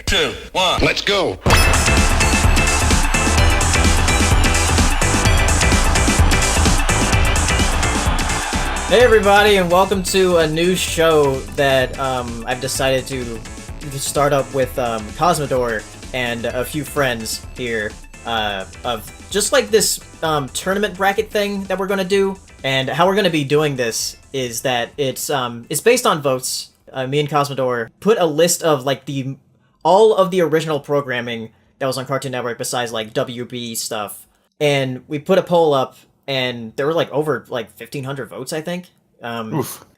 2, 1. Let's go. Hey everybody, and welcome to a new show that I've decided to start up with Cosmodore and a few friends here of just like this tournament bracket thing that we're gonna do. And how we're gonna be doing this is that it's based on votes. Me and Cosmodore put a list of like all of the original programming that was on Cartoon Network besides like WB stuff, and we put a poll up. And there were like over like 1,500 votes, I think.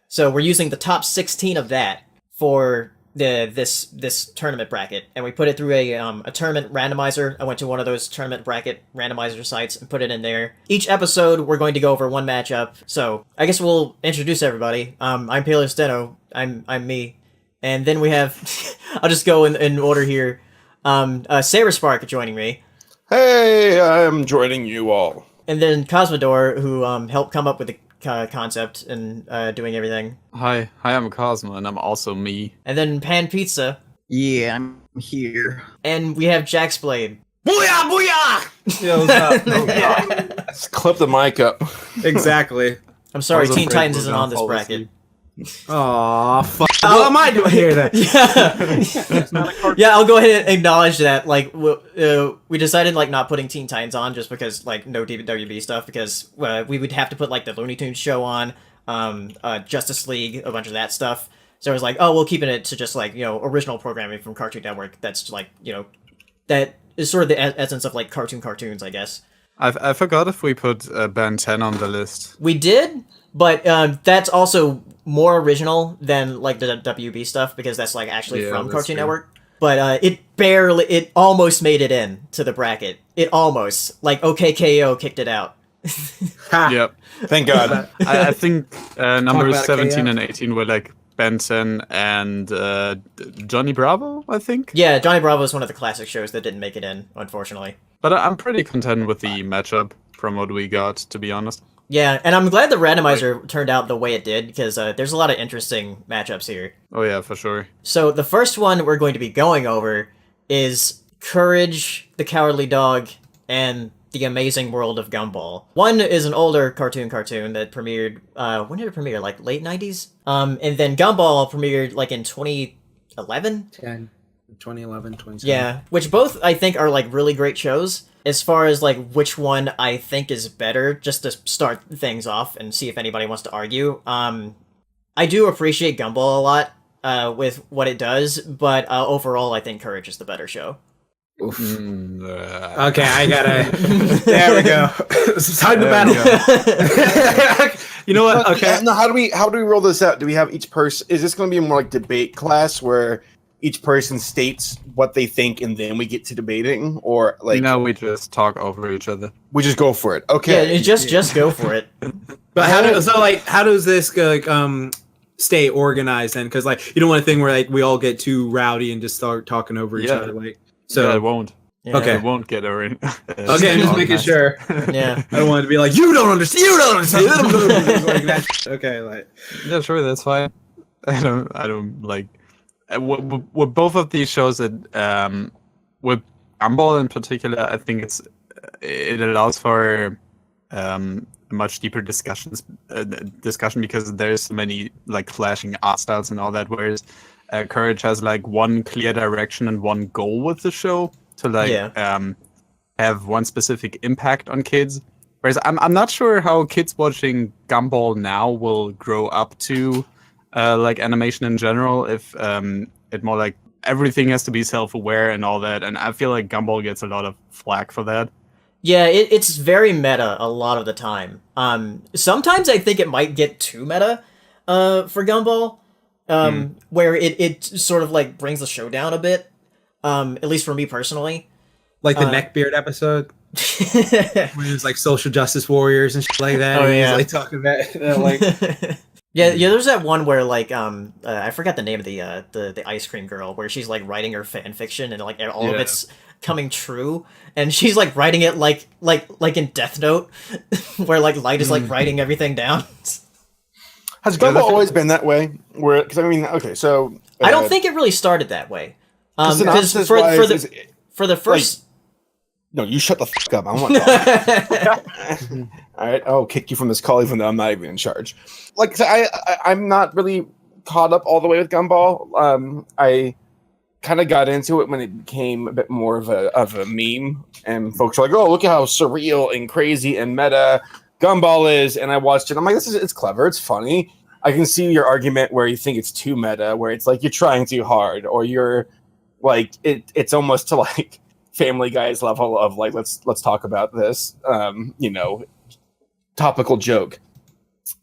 So we're using the top 16 of that for this tournament bracket, and we put it through a tournament randomizer. I went to one of those tournament bracket randomizer sites and put it in there. Each episode, we're going to go over one matchup. So I guess we'll introduce everybody. I'm Paleo Steno. I'm me, and then we have. I'll just go in order here. Sarah Spark joining me. Hey, I'm joining you all. And then Cosmodore, who helped come up with the concept and doing everything. Hi, I'm Cosmo, and I'm also me. And then Pan Pizza. Yeah, I'm here. And we have Jack's Blade. Booyah, booyah! Yeah, what's up? Oh, God. Let's clip the mic up. Exactly. I'm sorry, Teen Titans isn't on this bracket. Aw, fuck. What am I doing here then? Yeah, I'll go ahead and acknowledge that. Like, we decided like not putting Teen Titans on just because like no WB stuff, because we would have to put like the Looney Tunes show on, Justice League, a bunch of that stuff. So I was like, oh, we'll keep it to just like original programming from Cartoon Network. That's like that is sort of the essence of like cartoons, I guess. I forgot if we put Ben 10 on the list. We did, but that's also more original than like the WB stuff, because that's like actually from Cartoon Network. But it almost made it in to the bracket. It almost, like OKKO kicked it out. Yep. Thank God. I think numbers 17 and 18 were like Ben 10 and Johnny Bravo, I think. Yeah, Johnny Bravo is one of the classic shows that didn't make it in, unfortunately. But I'm pretty content with the matchup from what we got, to be honest. Yeah, and I'm glad the randomizer turned out the way it did, because there's a lot of interesting matchups here. Oh yeah, for sure. So the first one we're going to be going over is Courage the Cowardly Dog and The Amazing World of Gumball. One is an older cartoon that premiered, when did it premiere? Like late 90s? And then Gumball premiered like in 2011? 2011, 2010. Yeah, which both I think are like really great shows. As far as like which one I think is better, just to start things off and see if anybody wants to argue. I do appreciate Gumball a lot with what it does, but overall I think Courage is the better show. Okay, I gotta. There we go. It's time to battle. You know what? Okay. Now, how do we roll this out? Do we have each person? Is this going to be more like debate class where each person states what they think and then we get to debating, or like No, we just talk over each other. we just go for it? Okay. Yeah, just go for it. But how does this like stay organized then? Because like you don't want a thing where like we all get too rowdy and just start talking over each other. Like So it won't. Yeah. Okay. It won't get her in. Okay, I'm just making sure. Yeah. I don't want it to be like you don't understand. Like that. Okay, like Yeah, sure, that's fine. I don't like with both of these shows that with Gumball in particular, I think it allows for a much deeper discussion because there's so many like flashing art styles and all that, whereas Courage has like one clear direction and one goal with the show to like have one specific impact on kids. Whereas I'm not sure how kids watching Gumball now will grow up to like animation in general, if it more like everything has to be self-aware and all that, and I feel like Gumball gets a lot of flack for that. Yeah, it's very meta a lot of the time. Sometimes I think it might get too meta for Gumball, where it sort of like brings the show down a bit, at least for me personally. Like the Neckbeard episode? When it was like social justice warriors and shit like that. Oh, and yeah. He was like talking about like Yeah, there's that one where like I forgot the name of the ice cream girl, where she's like writing her fan fiction and like all of it's coming true, and she's like writing it like in Death Note, where like Light is like writing everything down. Has Gumball always been that way? Where, because I mean, okay, so I don't think it really started that way. Because for the first. No, you shut the fuck up. I want to talk. All right, I'll kick you from this call even though I'm not even in charge. Like, so I'm not really caught up all the way with Gumball. I kind of got into it when it became a bit more of a meme, and folks are like, "Oh, look at how surreal and crazy and meta Gumball is." And I watched it. I'm like, it's clever. It's funny. I can see your argument where you think it's too meta, where it's like you're trying too hard, or you're like it's almost to like Family Guy's level of like let's talk about this, topical joke,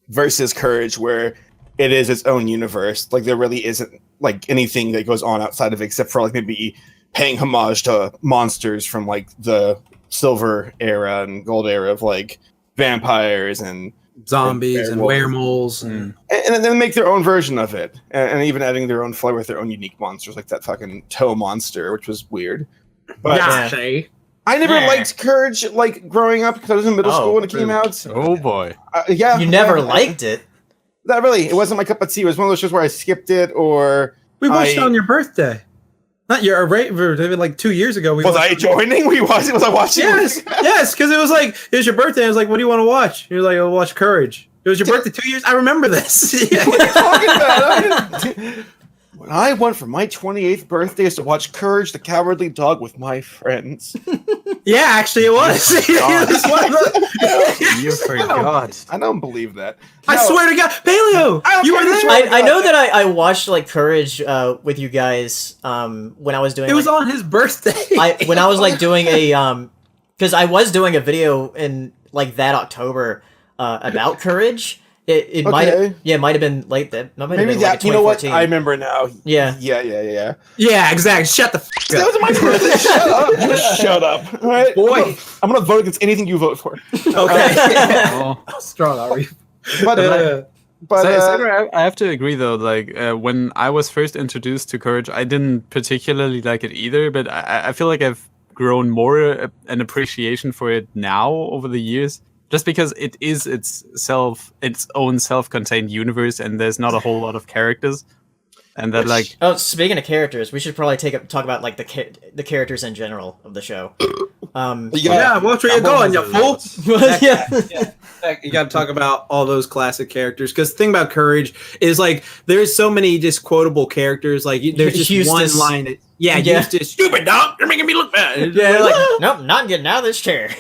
versus Courage, where it is its own universe. Like there really isn't like anything that goes on outside of it, except for like maybe paying homage to monsters from like the Silver era and Gold era of like vampires and zombies and weremoles and then make their own version of it, and even adding their own flair with their own unique monsters, like that fucking toe monster, which was weird. But I never liked Courage like growing up because I was in middle school when it came out. Oh boy. You never liked it? Not really. It wasn't my cup of tea. It was one of those shows where I skipped it, or we watched it on your birthday. Not your like 2 years ago. Was I joining? Was I watching? Yes, because it was like it was your birthday. I was like, "What do you want to watch?" You're like, "I'll watch Courage." It was your birthday 2 years. I remember this. What are you talking about? When I went for my 28th birthday is to watch Courage the Cowardly Dog with my friends. Yeah, actually, it was. You forgot. I don't believe that. I swear to God, Paleo, you were there. I know that I watched like Courage with you guys when I was doing. It was on his birthday. When I was like doing a because I was doing a video in like that October about Courage. It might have been late then. Maybe that. Like you know what? I remember now. Yeah. Yeah, exactly. Shut the fuck up. That was my birthday. Shut up. Shut up. All right, boy. I'm gonna vote against anything you vote for. Okay. How strong are we? But I have to agree though. Like when I was first introduced to Courage, I didn't particularly like it either. But I feel like I've grown more an appreciation for it now over the years. Just because it is its own self-contained universe, and there's not a whole lot of characters, and that like. Oh, speaking of characters, we should probably talk about like the characters in general of the show. Watch where you're going, you fool. You got to talk about all those classic characters, because the thing about Courage is like there's so many just quotable characters. Like there's just Eustace. one line. Eustace, stupid dog, you're making me look bad. Yeah, like nope, not getting out of this chair.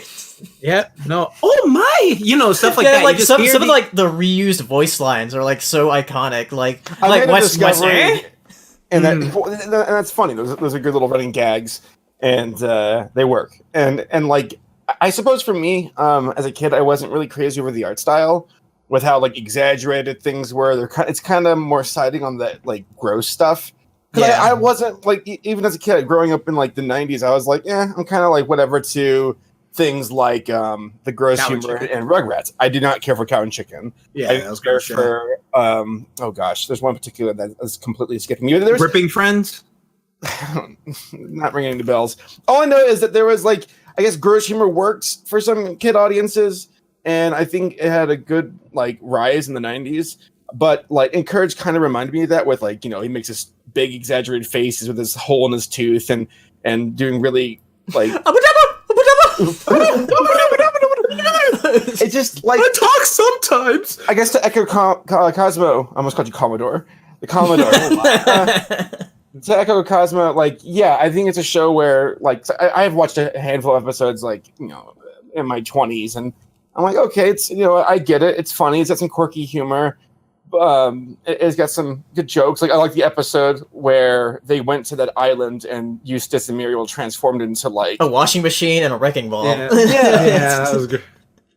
Yeah, no. Oh my, stuff like that. Like some of like the reused voice lines are like so iconic. Like West and that's funny. Those are good little running gags, and they work. And like I suppose for me, as a kid, I wasn't really crazy over the art style with how like exaggerated things were. It's kind of more siding on that like gross stuff. Yeah. I wasn't like even as a kid growing up in like the 90s, I was like, I'm kind of like whatever to things like the gross Cow humor and Rugrats. I do not care for Cow and Chicken. Yeah, I didn't care for oh gosh, there's one particular that is completely skipping me. There's Ripping Friends. Not ringing any bells. All I know is that there was like I guess gross humor works for some kid audiences, and I think it had a good like rise in the 90s. But like Encourage kind of reminded me of that with like he makes this big exaggerated faces with this hole in his tooth and doing really like. It's just like I talk sometimes. I guess to echo Cosmo, I almost called you Commodore. The Commodore. To echo Cosmo, like I think it's a show where like I have watched a handful of episodes like in my 20s, and I'm like, okay, it's I get it. It's funny. It's got some quirky humor. It's got some good jokes. Like I like the episode where they went to that island and Eustace and Muriel transformed into like a washing machine and a wrecking ball. Yeah, that was good.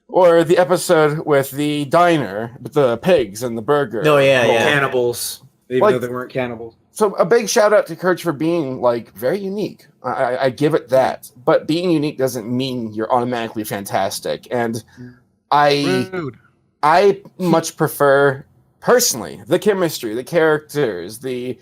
Or the episode with the diner, with the pigs and the burger. Oh yeah. Cannibals, even though they weren't cannibals. So a big shout out to Courage for being like very unique. I give it that, but being unique doesn't mean you're automatically fantastic. And I much prefer. Personally, the chemistry, the characters, the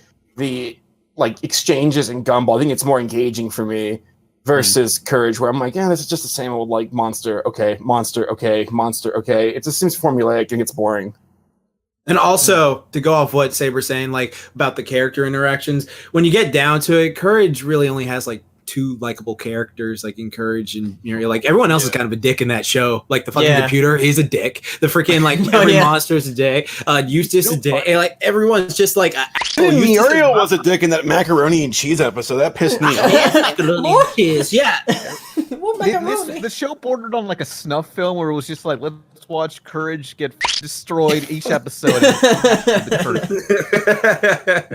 like exchanges in Gumball, I think it's more engaging for me versus Courage, where I'm like, this is just the same old like monster, okay, monster, okay, monster, okay. It just seems formulaic and it's boring. And also, to go off what Saber's saying, like about the character interactions, when you get down to it, Courage really only has like 2 likable characters, like in Courage and like everyone else is kind of a dick in that show. Like the fucking computer, he's a dick. The freaking like every monster is a dick. Eustace is a dick. And, like everyone's just like Muriel was a dick in that macaroni and cheese episode. That pissed me off. Macaroni and cheese, yeah. The show bordered on like a snuff film where it was just like, let's watch Courage get destroyed each episode.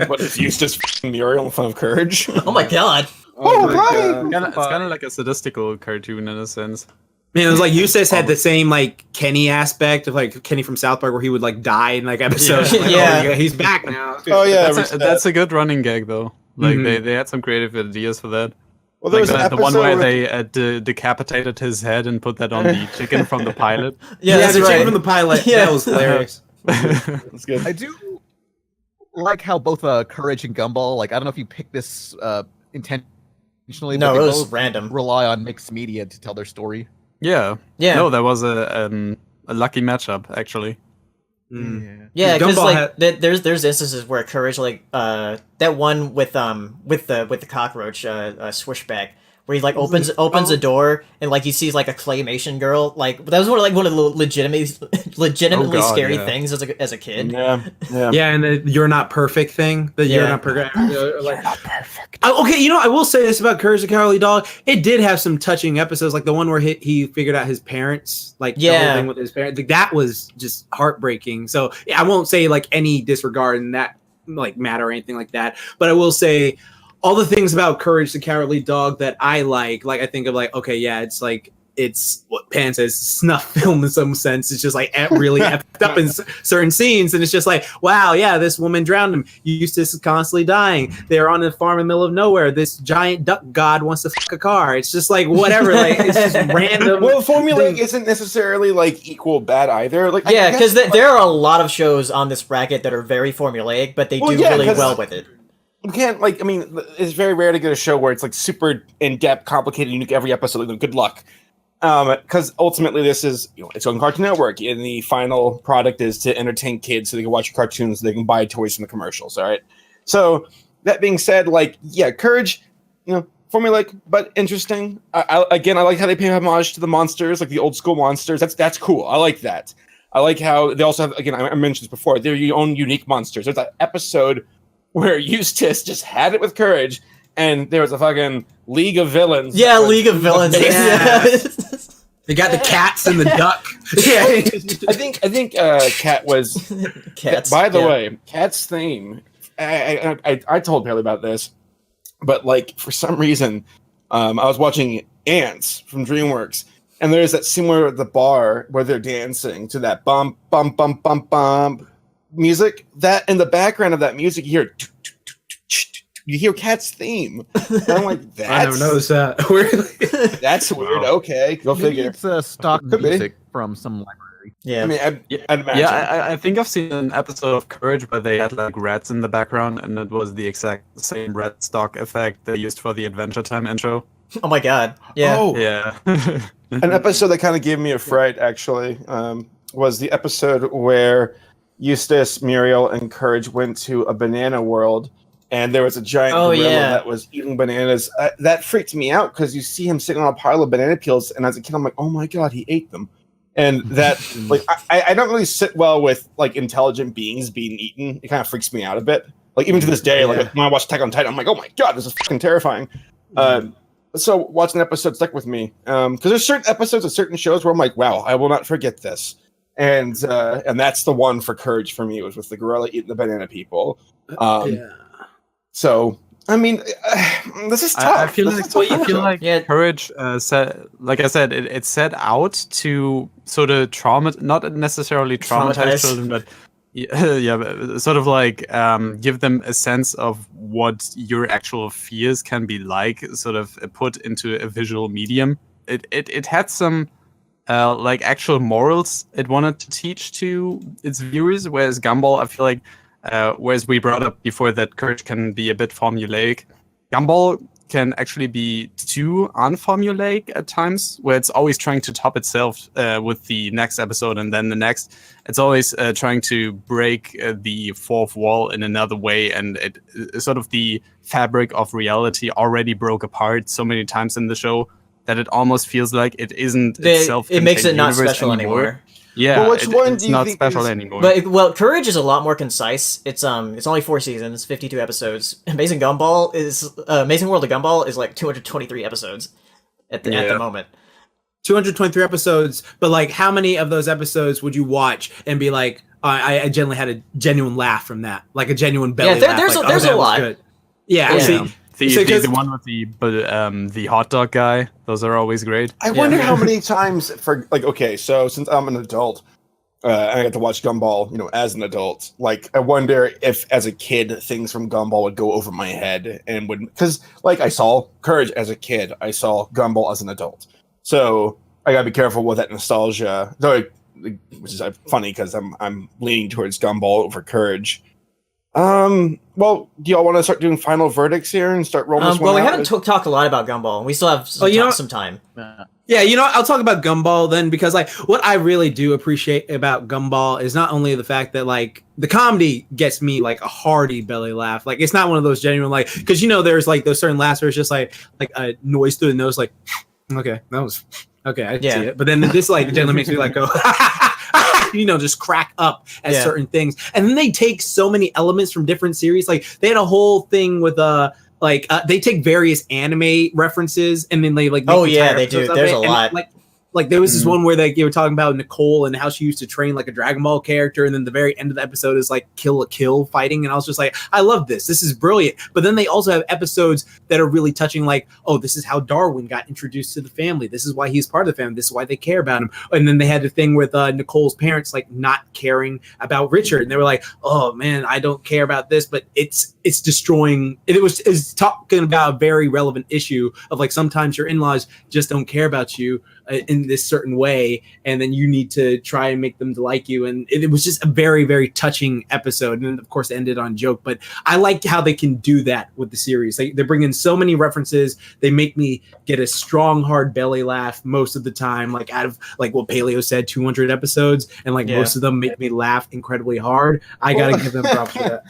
What is Eustace Muriel in front of Courage? Oh my god. It's kind of like a sadistical cartoon in a sense. Man, it was like Eustace had the same like Kenny aspect of like Kenny from South Park, where he would like die in like episodes. Like, he's back now. Oh yeah, that's a good running gag though. Like they had some creative ideas for that. Well, there like was the one where they decapitated his head and put that on the chicken from the pilot. Yeah, the chicken from the pilot. That was hilarious. That's good. I do like how both Courage and Gumball, like I don't know if you picked this intentionally, No, but it they was both random. rely on mixed media to tell their story. Yeah. No, that was a lucky matchup actually. Yeah, because like there's instances where Courage like that one with the cockroach swishback where he like opens a door and like he sees like a claymation girl, like that was one of the legitimately scary things as a kid. Yeah, and the "you're not perfect" thing. The "you're not perfect." You're not perfect. Okay, I will say this about Courage the Cowardly Dog. It did have some touching episodes, like the one where he figured out his parents, like the whole thing with his parents. Like, that was just heartbreaking. So I won't say like any disregard in that like matter or anything like that, but I will say all the things about Courage the Cowardly Dog that I like I think of like, okay, yeah, it's what Pan says, snuff film in some sense. It's just like really effed up in certain scenes, and it's just like, wow, yeah, this woman drowned him. Eustace is constantly dying. They're on a farm in the middle of nowhere. This giant duck god wants to fuck a car. It's just like whatever, like it's just random. Well, formulaic isn't necessarily like equal bad either. Like because there are a lot of shows on this bracket that are very formulaic, but they do really well with it. You can't it's very rare to get a show where it's like super in-depth, complicated, unique every episode. Like, good luck. Because ultimately this is, it's on Cartoon Network, and the final product is to entertain kids so they can watch cartoons, so they can buy toys from the commercials, all right? So, that being said, Courage, formulaic, but interesting. I like how they pay homage to the monsters, like the old school monsters. That's cool. I like that. I like how they also have, again, I mentioned this before, they're your own unique monsters. There's that episode where Eustace just had it with Courage, and there was a fucking League of Villains. Yeah, League of Villains. Yeah. They got the cats and the duck. Yeah, I think Cat was. Cats. By the way, Cat's theme. I told Paley about this, but for some reason, I was watching Ants from DreamWorks, and there's that scene where at the bar where they're dancing to that bump bump bump bump bump music. That in the background of that music, you hear Cat's theme. And I'm like, I never noticed that. That's weird. Okay, go figure. It's stock music from some library. Yeah, I mean, I'd imagine. Yeah, I think I've seen an episode of Courage where they had rats in the background, and it was the exact same rat stock effect they used for the Adventure Time intro. Oh my god. Yeah. Oh. Yeah. An episode that kind of gave me a fright, actually, was the episode where Eustace, Muriel, and Courage went to a banana world, and there was a giant gorilla that was eating bananas. That freaked me out because you see him sitting on a pile of banana peels, and as a kid, I'm like, oh my god, he ate them. And that, I don't really sit well with intelligent beings being eaten. It kind of freaks me out a bit. Even to this day, when I watch Attack on Titan, I'm like, oh my god, this is fucking terrifying. So watching the episode stuck with me because there's certain episodes of certain shows where I'm like, wow, I will not forget this. And that's the one for Courage for me. It was with the gorilla eating the banana people. So I mean, this is tough. I feel like Courage said, like I said, it set out to sort of not necessarily traumatize children, but sort of give them a sense of what your actual fears can be like, sort of put into a visual medium. It had some actual morals it wanted to teach to its viewers, whereas Gumball, I feel like, whereas we brought up before that Courage can be a bit formulaic, Gumball can actually be too unformulaic at times, where it's always trying to top itself with the next episode and then the next. It's always trying to break the fourth wall in another way, and it sort of the fabric of reality already broke apart so many times in the show that it almost feels like it isn't itself. It makes it not special anymore. Yeah, which one it's do you not think special is... anymore. But Courage is a lot more concise. It's only 4 seasons, 52 episodes. Amazing World of Gumball is like 223 episodes at the moment. 223 episodes, but like, how many of those episodes would you watch and be like, I generally had a genuine laugh from that, like a genuine belly laugh. There's a lot. Good. Yeah, see, the one with the hot dog guy, those are always great. I wonder how many times for like, okay, so since I'm an adult, I got to watch Gumball, as an adult. Like, I wonder if as a kid things from Gumball would go over my head and because like I saw Courage as a kid, I saw Gumball as an adult. So I gotta be careful with that nostalgia, which is funny because I'm leaning towards Gumball over Courage. Well, do y'all want to start doing final verdicts here and start rolling this one out? Well, we haven't talked a lot about Gumball. We still have some time. Yeah, I'll talk about Gumball then, because like what I really do appreciate about Gumball is not only the fact that like the comedy gets me like a hearty belly laugh. Like, it's not one of those genuine like, because there's like those certain laughs where it's just like a noise through the nose, like, okay, that was okay, I see it. But then this like generally makes me like go just crack up at certain things. And then they take so many elements from different series. Like, they had a whole thing with they take various anime references and then they like they do. There's a lot. Like there was this one where they were talking about Nicole and how she used to train like a Dragon Ball character, and then the very end of the episode is like Kill a Kill fighting, and I was just like, I love this. This is brilliant. But then they also have episodes that are really touching, like, oh, this is how Darwin got introduced to the family. This is why he's part of the family. This is why they care about him. And then they had the thing with Nicole's parents like not caring about Richard, and they were like, oh man, I don't care about this, but it's destroying. It was talking about a very relevant issue of like sometimes your in-laws just don't care about you in this certain way, and then you need to try and make them like you. And it was just a very, very touching episode. And then of course it ended on joke, but I like how they can do that with the series. They bring in so many references. They make me get a strong, hard belly laugh most of the time, like out of like what Paleo said, 200 episodes, and like most of them make me laugh incredibly hard. I gotta give them props for that.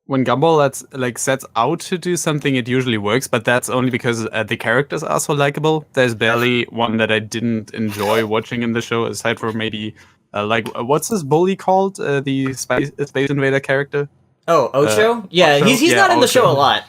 When Gumball sets out to do something, it usually works, but that's only because the characters are so likable. There's barely one that I didn't enjoy watching in the show, aside from maybe what's this bully called? The Space Invader character. Oh, Ocho? He's not in the show a lot.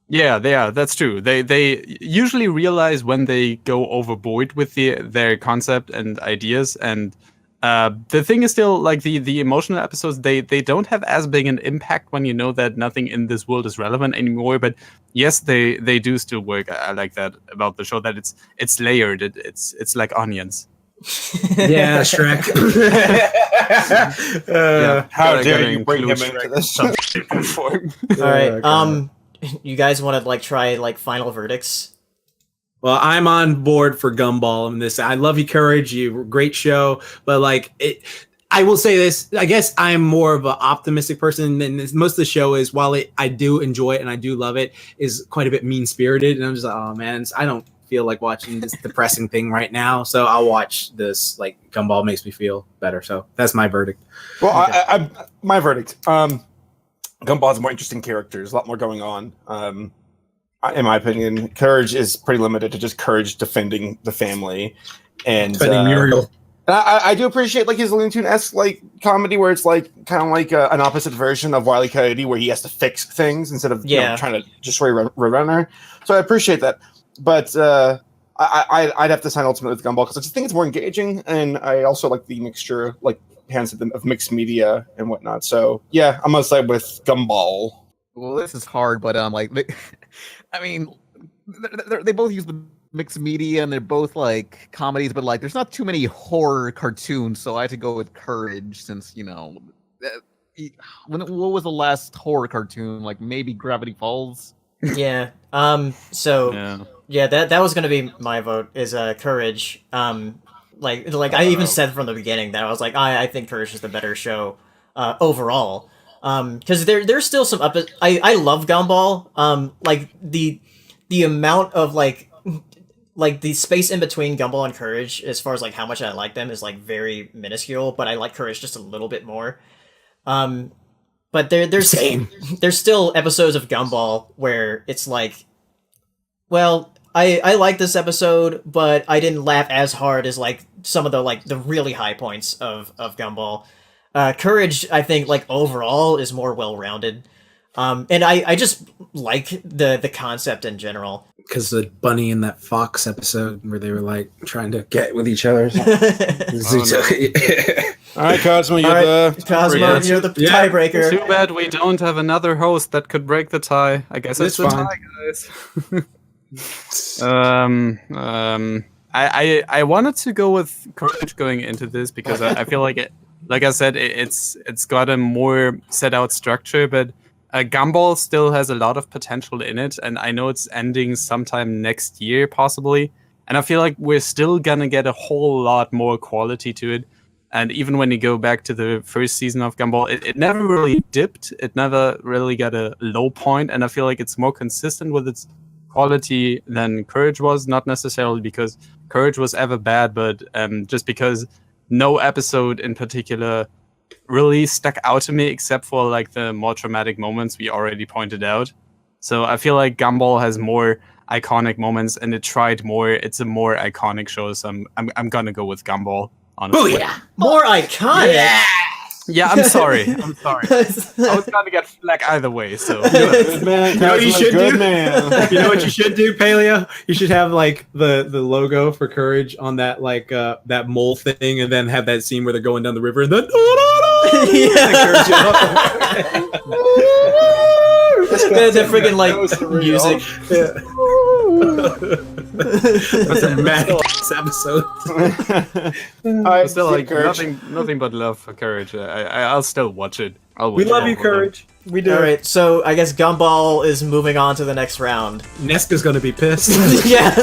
Yeah, they are. That's true. They usually realize when they go overboard with their concept and ideas, and the thing is still like the emotional episodes, they don't have as big an impact when you know that nothing in this world is relevant anymore. But yes, they do still work. I like that about the show, that it's layered. It's like onions. Yeah, Shrek. How dare you bring him into this? All right. You guys want to try final verdicts? Well, I'm on board for Gumball. I love you, Courage. You great show, but I will say this. I guess I'm more of an optimistic person than most of the show is. While I do enjoy it and I do love it, is quite a bit mean spirited, and I'm just like, oh man, I don't feel like watching this depressing thing right now. So I'll watch this. Like, Gumball makes me feel better. So that's my verdict. Well, okay. My verdict. Gumball has more interesting characters, a lot more going on. In my opinion, Courage is pretty limited to just Courage defending the family and defending Muriel. I do appreciate his Looney Tunes-esque comedy, where it's kind of an opposite version of Wile E. Coyote, where he has to fix things instead of trying to destroy Roadrunner. So I appreciate that, but I'd have to sign ultimately with Gumball because I just think it's more engaging, and I also like the mixture, of mixed media and whatnot. So yeah, I'm gonna side with Gumball. Well, this is hard, but I mean, they both use the mixed media, and they're both comedies, but there's not too many horror cartoons, so I had to go with Courage, since what was the last horror cartoon? Maybe Gravity Falls. Yeah. So yeah, that was gonna be my vote. Is Courage. I even said from the beginning that I was like, I think Courage is the better show overall. Because there's still some I love Gumball. Like the amount of like the space in between Gumball and Courage, as far as like how much I like them, is like very minuscule. But I like Courage just a little bit more. But there's still episodes of Gumball where it's like, well, I like this episode, but I didn't laugh as hard as like some of the really high points of Gumball. Courage, I think, like overall is more well-rounded. And I just like the concept in general. Because the bunny in that Fox episode where they were like trying to get with each other. All right, Cosmo, you're the tiebreaker. Too bad we don't have another host that could break the tie. I guess it's the tie, guys. I wanted to go with Courage going into this because I feel like it. Like I said, it's got a more set out structure, but Gumball still has a lot of potential in it, and I know it's ending sometime next year, possibly. And I feel like we're still gonna get a whole lot more quality to it. And even when you go back to the first season of Gumball, it never really dipped. It never really got a low point, and I feel like it's more consistent with its quality than Courage was. Not necessarily because Courage was ever bad, but just because no episode in particular really stuck out to me except for like the more traumatic moments we already pointed out. So I feel like Gumball has more iconic moments and it tried more. It's a more iconic show, so I'm gonna go with Gumball, honestly. Booyah! More iconic. Yeah, I'm sorry. I was gonna get flack either way, so good man. You know what you should do? Man. You know what you should do, Paleo? You should have like the logo for Courage on that like that mole thing, and then have that scene where they're going down the river, and then the freaking like music. That's a mad episode. Still like nothing but love for Courage. I'll still watch it. We love you, Courage. We do. All right, so I guess Gumball is moving on to the next round. Nesca's gonna be pissed. Yeah.